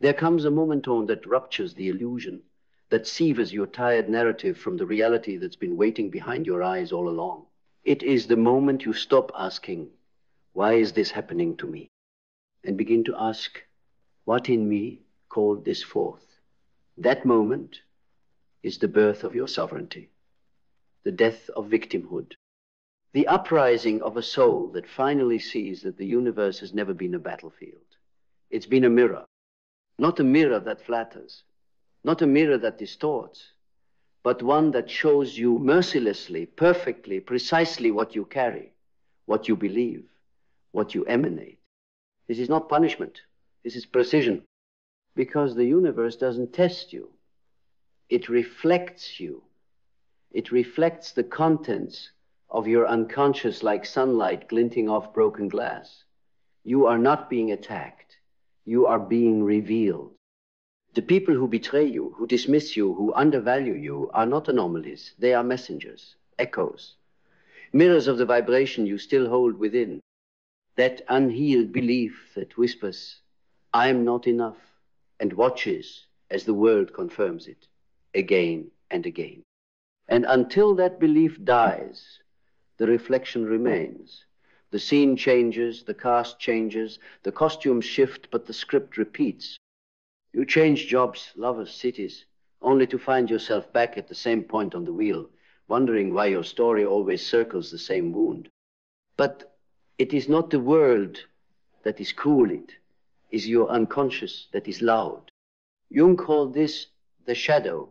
There comes a momentum that ruptures the illusion, that severs your tired narrative from the reality that's been waiting behind your eyes all along. It is the moment you stop asking, why is this happening to me? And begin to ask, what in me called this forth? That moment is the birth of your sovereignty, the death of victimhood, the uprising of a soul that finally sees that the universe has never been a battlefield. It's been a mirror, not a mirror that flatters, not a mirror that distorts, but one that shows you mercilessly, perfectly, precisely what you carry, what you believe, what you emanate. This is not punishment. This is precision. Because the universe doesn't test you. It reflects you. It reflects the contents of your unconscious like sunlight glinting off broken glass. You are not being attacked. You are being revealed. The people who betray you, who dismiss you, who undervalue you are not anomalies. They are messengers, echoes, mirrors of the vibration you still hold within. That unhealed belief that whispers, I am not enough, and watches as the world confirms it again and again. And until that belief dies, the reflection remains. The scene changes, the cast changes, the costumes shift, but the script repeats. You change jobs, lovers, cities, only to find yourself back at the same point on the wheel, wondering why your story always circles the same wound. But it is not the world that is cruel, it is your unconscious that is loud. Jung called this the shadow,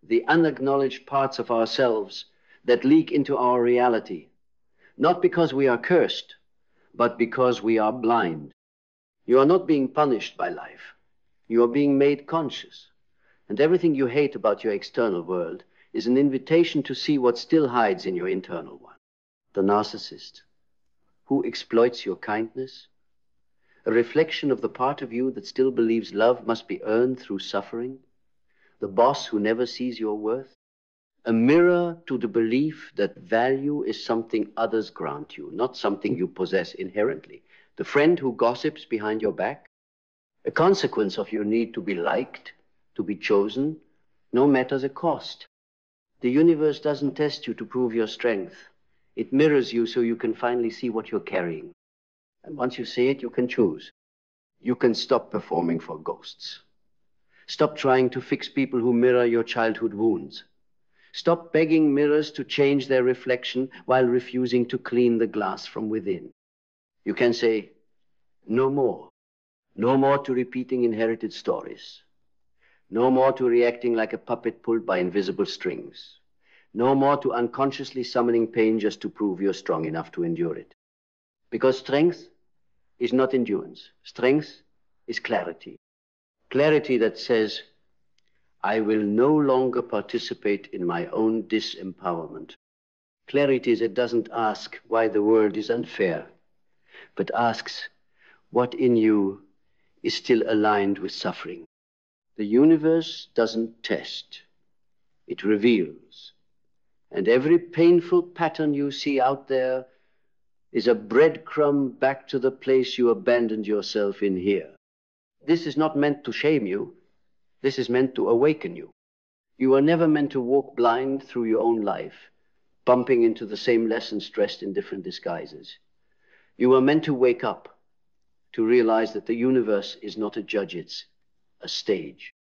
the unacknowledged parts of ourselves that leak into our reality, not because we are cursed, but because we are blind. You are not being punished by life. You are being made conscious. And everything you hate about your external world is an invitation to see what still hides in your internal one. The narcissist, who exploits your kindness, a reflection of the part of you that still believes love must be earned through suffering, the boss who never sees your worth, a mirror to the belief that value is something others grant you, not something you possess inherently, the friend who gossips behind your back, a consequence of your need to be liked, to be chosen, no matter the cost. The universe doesn't test you to prove your strength. It mirrors you so you can finally see what you're carrying. And once you see it, you can choose. You can stop performing for ghosts. Stop trying to fix people who mirror your childhood wounds. Stop begging mirrors to change their reflection while refusing to clean the glass from within. You can say, no more. No more to repeating inherited stories. No more to reacting like a puppet pulled by invisible strings. No more to unconsciously summoning pain just to prove you're strong enough to endure it. Because strength is not endurance. Strength is clarity. Clarity that says, I will no longer participate in my own disempowerment. Clarity that doesn't ask why the world is unfair, but asks what in you is still aligned with suffering. The universe doesn't test. It reveals. And every painful pattern you see out there is a breadcrumb back to the place you abandoned yourself in here. This is not meant to shame you. This is meant to awaken you. You are never meant to walk blind through your own life, bumping into the same lessons dressed in different disguises. You are meant to wake up, to realize that the universe is not a judge, it's a stage,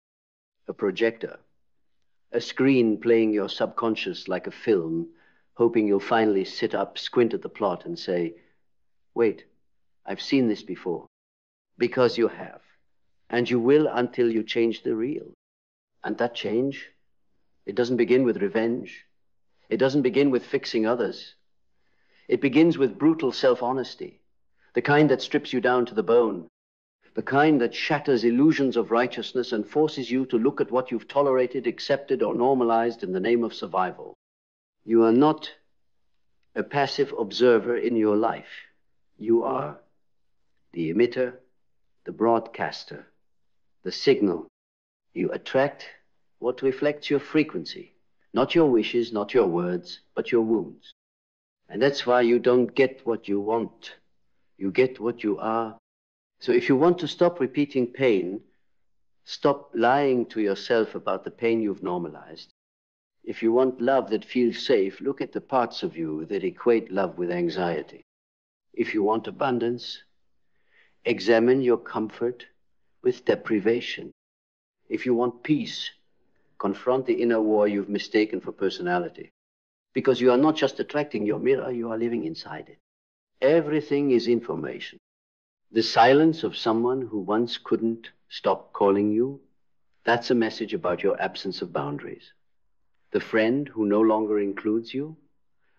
a projector, a screen playing your subconscious like a film, hoping you'll finally sit up, squint at the plot and say, wait, I've seen this before. Because you have. And you will until you change the real. And that change, it doesn't begin with revenge. It doesn't begin with fixing others. It begins with brutal self-honesty, the kind that strips you down to the bone, the kind that shatters illusions of righteousness and forces you to look at what you've tolerated, accepted, or normalized in the name of survival. You are not a passive observer in your life. You are the emitter, the broadcaster, the signal. You attract what reflects your frequency, not your wishes, not your words, but your wounds. And that's why you don't get what you want. You get what you are. So if you want to stop repeating pain, Stop lying to yourself about the pain you've normalized. If you want love that feels safe, look at the parts of you that equate love with anxiety. If you want abundance, examine your comfort with deprivation. If you want peace, confront the inner war you've mistaken for personality. Because you are not just attracting your mirror, you are living inside it. Everything is information. The silence of someone who once couldn't stop calling you, that's a message about your absence of boundaries. The friend who no longer includes you,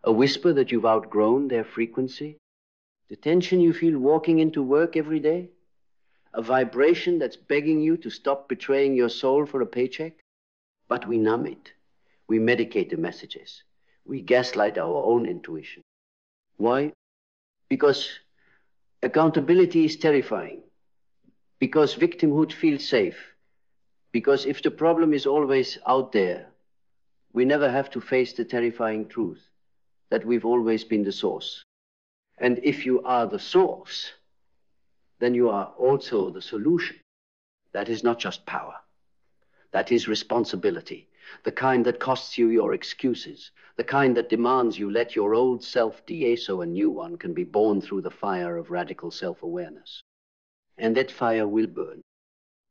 a whisper that you've outgrown their frequency, the tension you feel walking into work every day, a vibration that's begging you to stop betraying your soul for a paycheck. But we numb it. We medicate the messages. We gaslight our own intuition. Why? Because accountability is terrifying. Because victimhood feels safe. Because if the problem is always out there, we never have to face the terrifying truth that we've always been the source. And if you are the source, then you are also the solution. That is not just power. That is responsibility. The kind that costs you your excuses. The kind that demands you let your old self die so a new one can be born through the fire of radical self-awareness. And that fire will burn.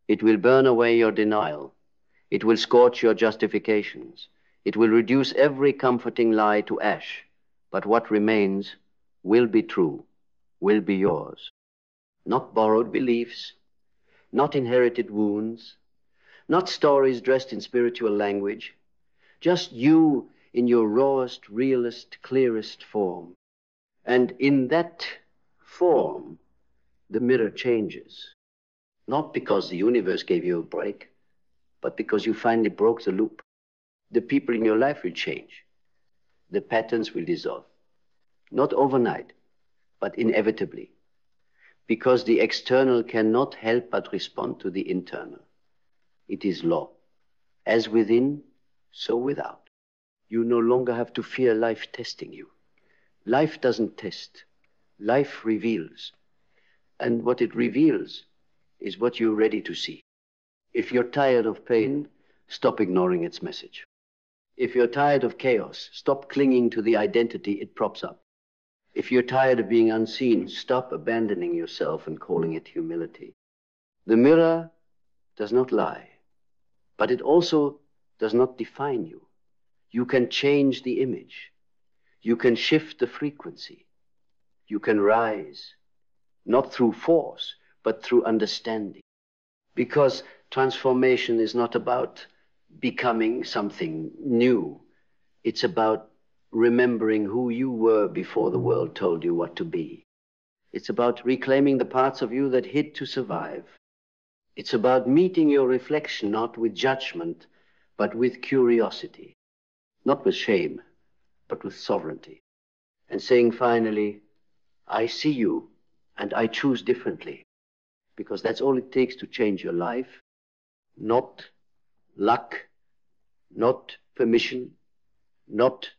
It will burn away your denial. It will scorch your justifications. It will reduce every comforting lie to ash. But what remains will be true, will be yours. Not borrowed beliefs, not inherited wounds, not stories dressed in spiritual language, just you in your rawest, realest, clearest form. And in that form, the mirror changes. Not because the universe gave you a break, but because you finally broke the loop. The people in your life will change. The patterns will dissolve. Not overnight, but inevitably. Because the external cannot help but respond to the internal. It is law. As within, so without. You no longer have to fear life testing you. Life doesn't test. Life reveals. And what it reveals is what you're ready to see. If you're tired of pain, stop ignoring its message. If you're tired of chaos, stop clinging to the identity it props up. If you're tired of being unseen, stop abandoning yourself and calling it humility. The mirror does not lie, but it also does not define you. You can change the image. You can shift the frequency. You can rise, not through force, but through understanding. Because transformation is not about becoming something new. It's about remembering who you were before the world told you what to be. It's about reclaiming the parts of you that hid to survive. It's about meeting your reflection not with judgment, but with curiosity. Not with shame, but with sovereignty. And saying finally, I see you and I choose differently. Because that's all it takes to change your life. Not luck, not permission, not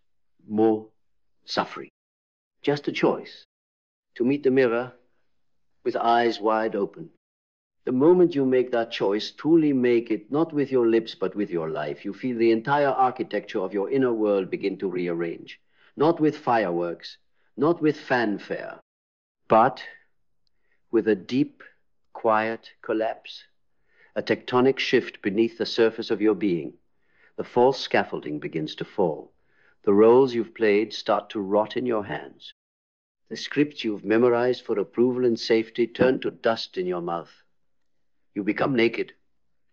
more suffering. Just a choice to meet the mirror with eyes wide open. The moment you make that choice, truly make it not with your lips but with your life, you feel the entire architecture of your inner world begin to rearrange. Not with fireworks, not with fanfare, but with a deep, quiet collapse, a tectonic shift beneath the surface of your being. The false scaffolding begins to fall. The roles you've played start to rot in your hands. The scripts you've memorized for approval and safety turn to dust in your mouth. You become naked,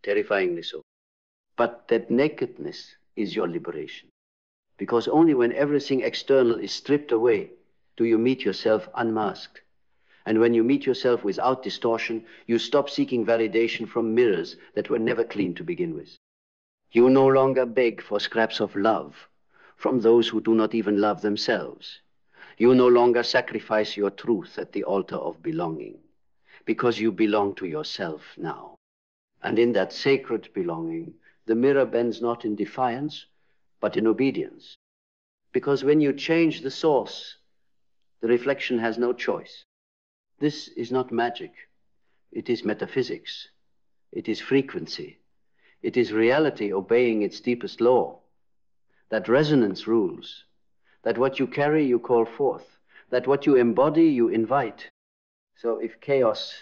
terrifyingly so. But that nakedness is your liberation. Because only when everything external is stripped away do you meet yourself unmasked. And when you meet yourself without distortion, you stop seeking validation from mirrors that were never clean to begin with. You no longer beg for scraps of love from those who do not even love themselves. You no longer sacrifice your truth at the altar of belonging, because you belong to yourself now. And in that sacred belonging, the mirror bends not in defiance, but in obedience. Because when you change the source, the reflection has no choice. This is not magic. It is metaphysics. It is frequency. It is reality obeying its deepest law, that resonance rules, that what you carry you call forth, that what you embody you invite. So if chaos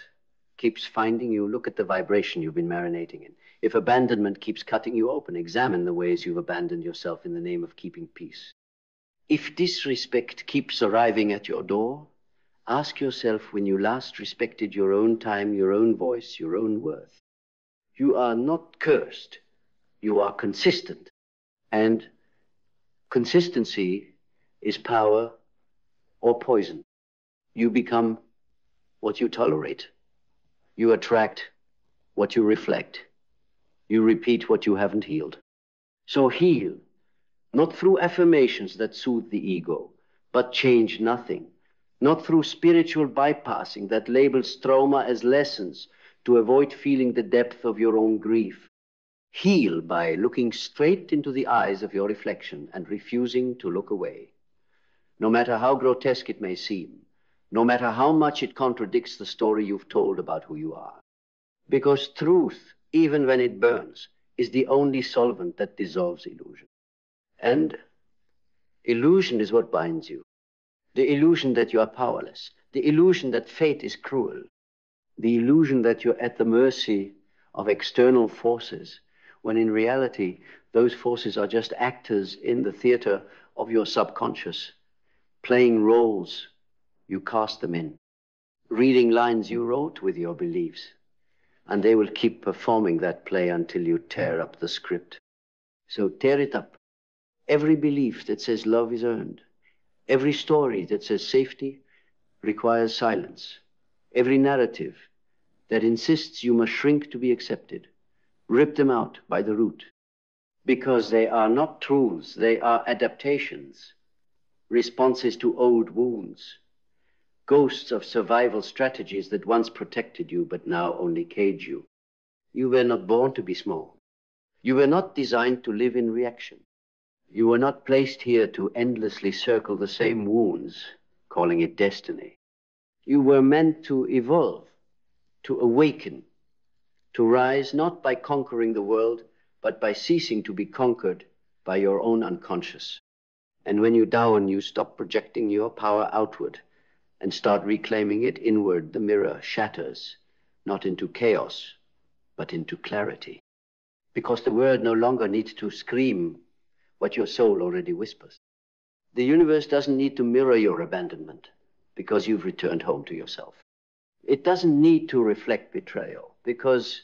keeps finding you, look at the vibration you've been marinating in. If abandonment keeps cutting you open, examine the ways you've abandoned yourself in the name of keeping peace. If disrespect keeps arriving at your door, ask yourself when you last respected your own time, your own voice, your own worth. You are not cursed. You are consistent. And consistency is power or poison. You become what you tolerate. You attract what you reflect. You repeat what you haven't healed. So heal, not through affirmations that soothe the ego, but change nothing. Not through spiritual bypassing that labels trauma as lessons to avoid feeling the depth of your own grief. Heal by looking straight into the eyes of your reflection and refusing to look away. No matter how grotesque it may seem, no matter how much it contradicts the story you've told about who you are. Because truth, even when it burns, is the only solvent that dissolves illusion. And illusion is what binds you. The illusion that you are powerless. The illusion that fate is cruel. The illusion that you're at the mercy of external forces, when in reality, those forces are just actors in the theater of your subconscious, playing roles you cast them in, reading lines you wrote with your beliefs, and they will keep performing that play until you tear up the script. So tear it up. Every belief that says love is earned, every story that says safety requires silence, every narrative that insists you must shrink to be accepted, rip them out by the root, because they are not truths, they are adaptations, responses to old wounds, ghosts of survival strategies that once protected you but now only cage you. You were not born to be small. You were not designed to live in reaction. You were not placed here to endlessly circle the same wounds, calling it destiny. You were meant to evolve, to awaken, to rise not by conquering the world, but by ceasing to be conquered by your own unconscious. And when you down, you stop projecting your power outward and start reclaiming it inward. The mirror shatters, not into chaos, but into clarity. Because the word no longer needs to scream what your soul already whispers. The universe doesn't need to mirror your abandonment because you've returned home to yourself. It doesn't need to reflect betrayal because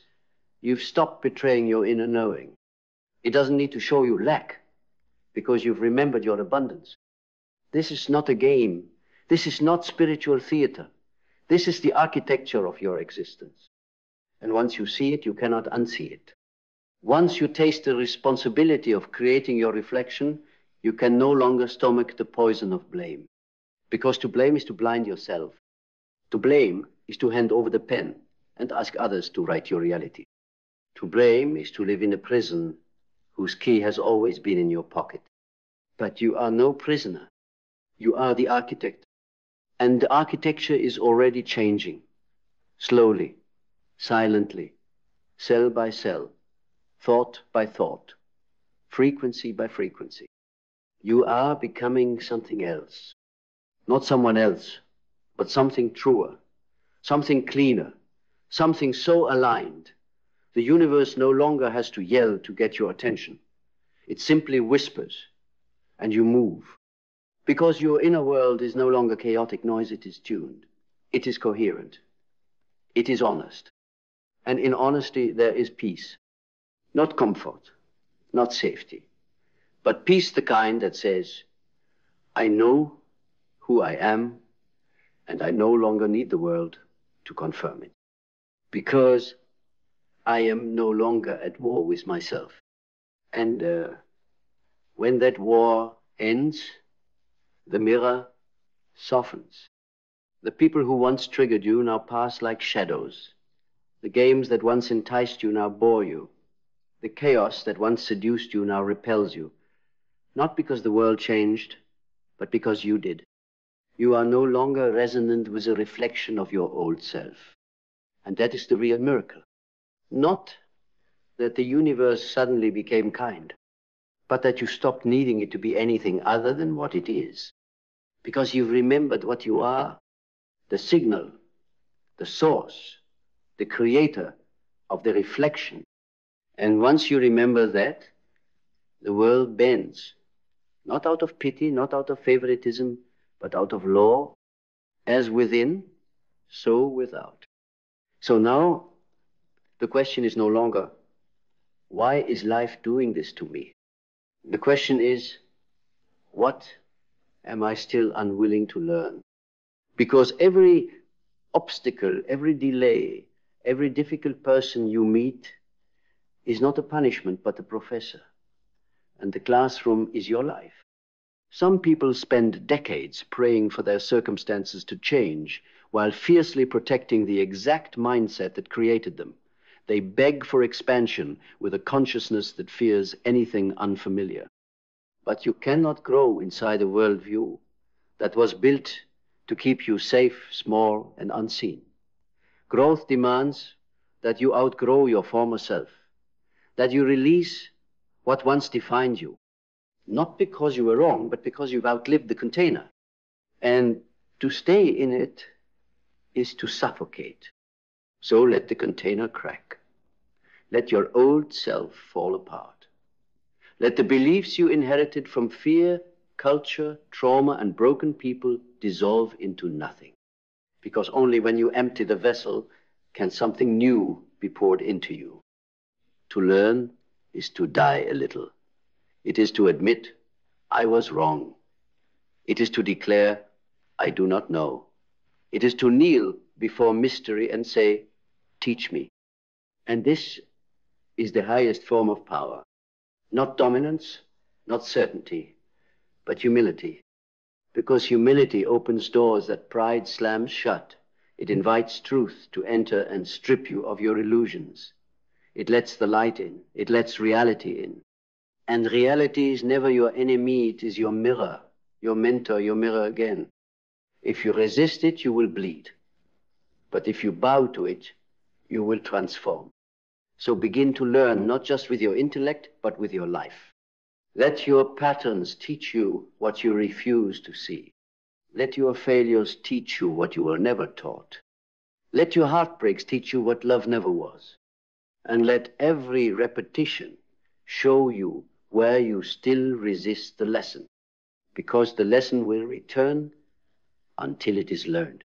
you've stopped betraying your inner knowing. It doesn't need to show you lack because you've remembered your abundance. This is not a game. This is not spiritual theater. This is the architecture of your existence. And once you see it, you cannot unsee it. Once you taste the responsibility of creating your reflection, you can no longer stomach the poison of blame. Because to blame is to blind yourself. To blame is to hand over the pen and ask others to write your reality. To blame is to live in a prison whose key has always been in your pocket. But you are no prisoner. You are the architect. And the architecture is already changing. Slowly, silently, cell by cell, thought by thought, frequency by frequency. You are becoming something else. Not someone else, but something truer, something cleaner, something so aligned. The universe no longer has to yell to get your attention. It simply whispers, and you move. Because your inner world is no longer chaotic noise, it is tuned. It is coherent. It is honest. And in honesty, there is peace. Not comfort, not safety, but peace the kind that says, I know who I am, and I no longer need the world to confirm it. Because I am no longer at war with myself. And when that war ends, the mirror softens. The people who once triggered you now pass like shadows. The games that once enticed you now bore you. The chaos that once seduced you now repels you. Not because the world changed, but because you did. You are no longer resonant with a reflection of your old self. And that is the real miracle. Not that the universe suddenly became kind, but that you stopped needing it to be anything other than what it is. Because you've remembered what you are, the signal, the source, the creator of the reflection. And once you remember that, the world bends, not out of pity, not out of favoritism, but out of law, as within, so without. So now, the question is no longer, why is life doing this to me? The question is, what am I still unwilling to learn? Because every obstacle, every delay, every difficult person you meet is not a punishment, but a professor. And the classroom is your life. Some people spend decades praying for their circumstances to change while fiercely protecting the exact mindset that created them. They beg for expansion with a consciousness that fears anything unfamiliar. But you cannot grow inside a worldview that was built to keep you safe, small, and unseen. Growth demands that you outgrow your former self, that you release what once defined you, not because you were wrong, but because you've outlived the container. And to stay in it is to suffocate. So let the container crack. Let your old self fall apart. Let the beliefs you inherited from fear, culture, trauma, and broken people dissolve into nothing. Because only when you empty the vessel can something new be poured into you. To learn is to die a little. It is to admit, I was wrong. It is to declare, I do not know. It is to kneel before mystery and say, teach me. And this is the highest form of power. Not dominance, not certainty, but humility. Because humility opens doors that pride slams shut. It invites truth to enter and strip you of your illusions. It lets the light in. It lets reality in. And reality is never your enemy. It is your mirror, your mentor, your mirror again. If you resist it, you will bleed. But if you bow to it, you will transform. So begin to learn, not just with your intellect, but with your life. Let your patterns teach you what you refuse to see. Let your failures teach you what you were never taught. Let your heartbreaks teach you what love never was. And let every repetition show you where you still resist the lesson, because the lesson will return until it is learned.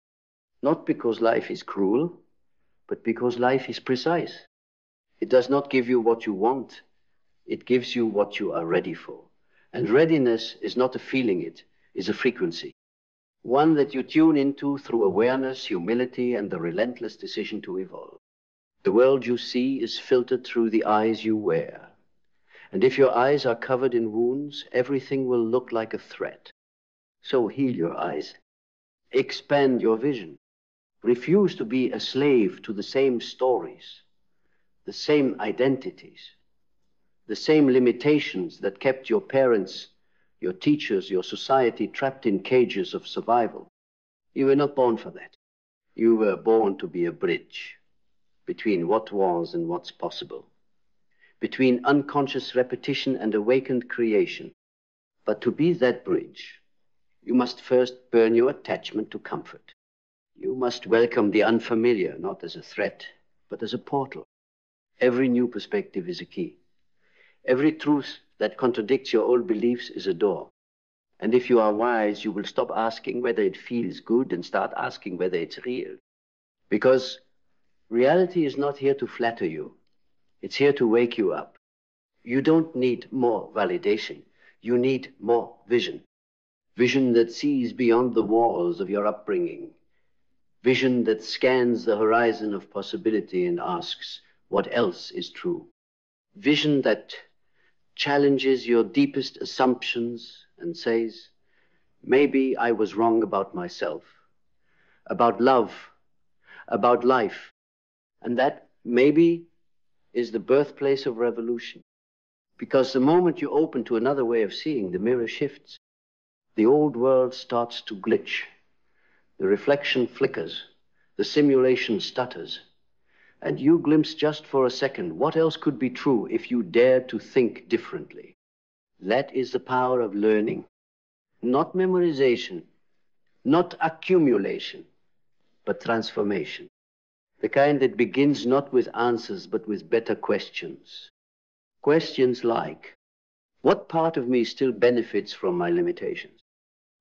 Not because life is cruel, but because life is precise. It does not give you what you want. It gives you what you are ready for. And readiness is not a feeling, it is a frequency. One that you tune into through awareness, humility, and the relentless decision to evolve. The world you see is filtered through the eyes you wear. And if your eyes are covered in wounds, everything will look like a threat. So heal your eyes. Expand your vision. Refuse to be a slave to the same stories, the same identities, the same limitations that kept your parents, your teachers, your society trapped in cages of survival. You were not born for that. You were born to be a bridge between what was and what's possible, between unconscious repetition and awakened creation. But to be that bridge, you must first burn your attachment to comfort. You must welcome the unfamiliar, not as a threat, but as a portal. Every new perspective is a key. Every truth that contradicts your old beliefs is a door. And if you are wise, you will stop asking whether it feels good and start asking whether it's real. Because reality is not here to flatter you. It's here to wake you up. You don't need more validation. You need more vision. Vision that sees beyond the walls of your upbringing. Vision that scans the horizon of possibility and asks, what else is true? Vision that challenges your deepest assumptions and says, maybe I was wrong about myself, about love, about life. And that maybe is the birthplace of revolution. Because the moment you open to another way of seeing, the mirror shifts. The old world starts to glitch. The reflection flickers. The simulation stutters. And you glimpse just for a second what else could be true if you dared to think differently. That is the power of learning. Not memorization, not accumulation, but transformation. The kind that begins not with answers, but with better questions. Questions like, what part of me still benefits from my limitations?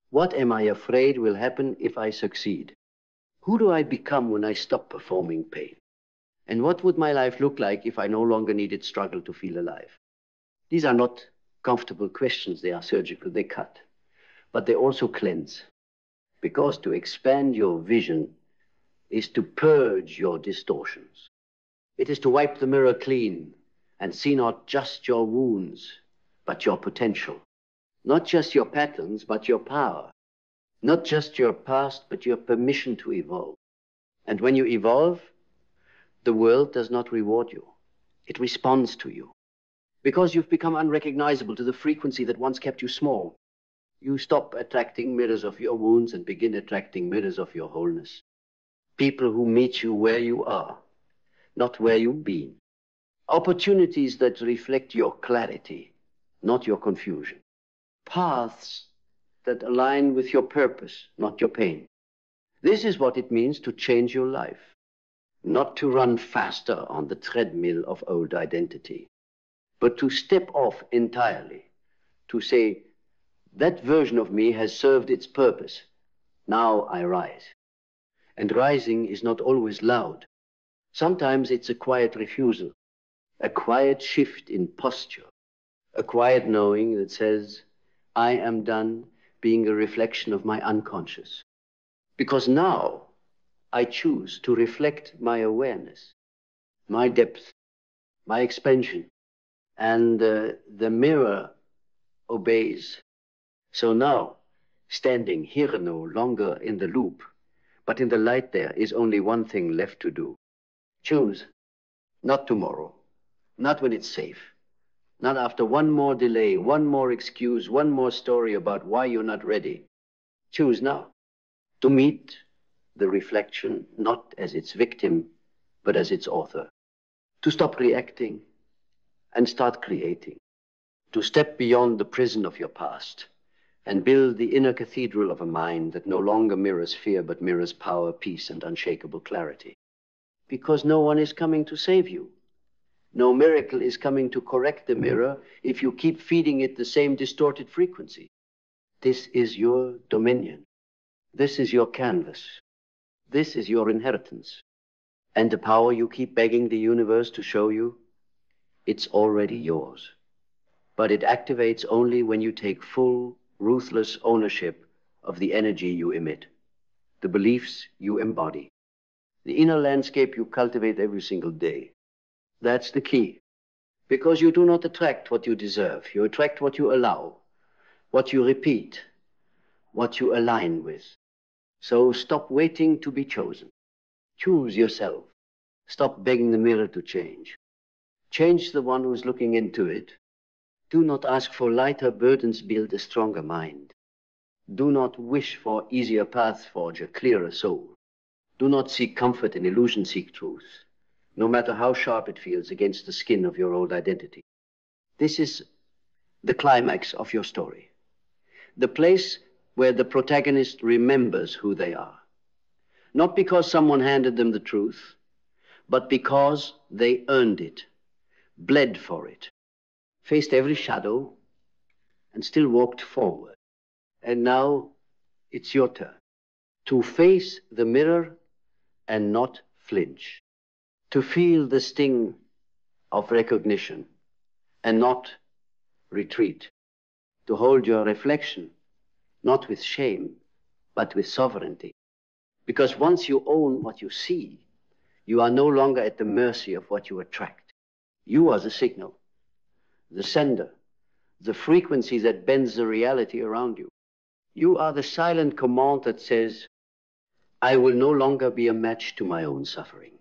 What am I afraid will happen if I succeed? Who do I become when I stop performing pain? And what would my life look like if I no longer needed struggle to feel alive? These are not comfortable questions. They are surgical. They cut. But they also cleanse. Because to expand your vision is to purge your distortions. It is to wipe the mirror clean and see not just your wounds, but your potential. Not just your patterns, but your power. Not just your past, but your permission to evolve. And when you evolve, the world does not reward you. It responds to you. Because you've become unrecognizable to the frequency that once kept you small. You stop attracting mirrors of your wounds and begin attracting mirrors of your wholeness. People who meet you where you are, not where you've been. Opportunities that reflect your clarity, not your confusion. Paths that align with your purpose, not your pain. This is what it means to change your life, not to run faster on the treadmill of old identity, but to step off entirely, to say, that version of me has served its purpose. Now I rise. And rising is not always loud. Sometimes it's a quiet refusal, a quiet shift in posture, a quiet knowing that says, I am done being a reflection of my unconscious. Because now I choose to reflect my awareness, my depth, my expansion, and the mirror obeys. So now, standing here no longer in the loop, but in the light there is only one thing left to do. Choose. Not tomorrow. Not when it's safe. Not after one more delay, one more excuse, one more story about why you're not ready. Choose now to meet the reflection not as its victim, but as its author. To stop reacting and start creating. To step beyond the prison of your past and build the inner cathedral of a mind that no longer mirrors fear, but mirrors power, peace, and unshakable clarity. Because no one is coming to save you. No miracle is coming to correct the mirror if you keep feeding it the same distorted frequency. This is your dominion. This is your canvas. This is your inheritance. And the power you keep begging the universe to show you, it's already yours. But it activates only when you take full, ruthless ownership of the energy you emit, the beliefs you embody, the inner landscape you cultivate every single day. That's the key. Because you do not attract what you deserve. You attract what you allow, what you repeat, what you align with. So stop waiting to be chosen. Choose yourself. Stop begging the mirror to change. Change the one who's looking into it. Do not ask for lighter burdens, build a stronger mind. Do not wish for easier paths, forge a clearer soul. Do not seek comfort in illusion, seek truth, no matter how sharp it feels against the skin of your old identity. This is the climax of your story. The place where the protagonist remembers who they are. Not because someone handed them the truth, but because they earned it, bled for it, faced every shadow, and still walked forward. And now it's your turn to face the mirror and not flinch, to feel the sting of recognition and not retreat, to hold your reflection not with shame, but with sovereignty. Because once you own what you see, you are no longer at the mercy of what you attract. You are the signal, the sender, the frequency that bends the reality around you. You are the silent command that says, I will no longer be a match to my own suffering.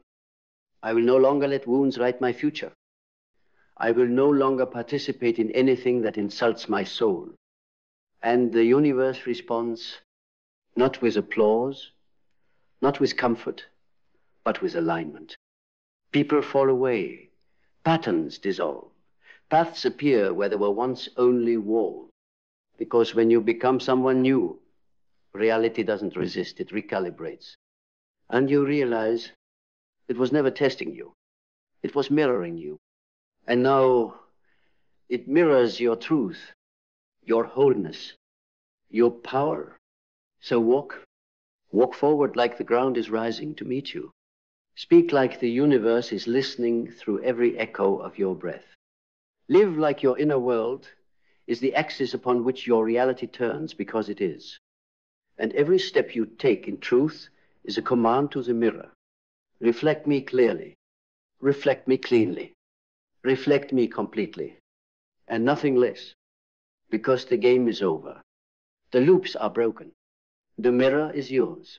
I will no longer let wounds write my future. I will no longer participate in anything that insults my soul. And the universe responds not with applause, not with comfort, but with alignment. People fall away. Patterns dissolve. Paths appear where there were once only walls. Because when you become someone new, reality doesn't resist, it recalibrates. And you realize it was never testing you. It was mirroring you. And now it mirrors your truth, your wholeness, your power. So walk forward like the ground is rising to meet you. Speak like the universe is listening through every echo of your breath. Live like your inner world is the axis upon which your reality turns, because it is. And every step you take in truth is a command to the mirror. Reflect me clearly. Reflect me cleanly. Reflect me completely. And nothing less. Because the game is over. The loops are broken. The mirror is yours.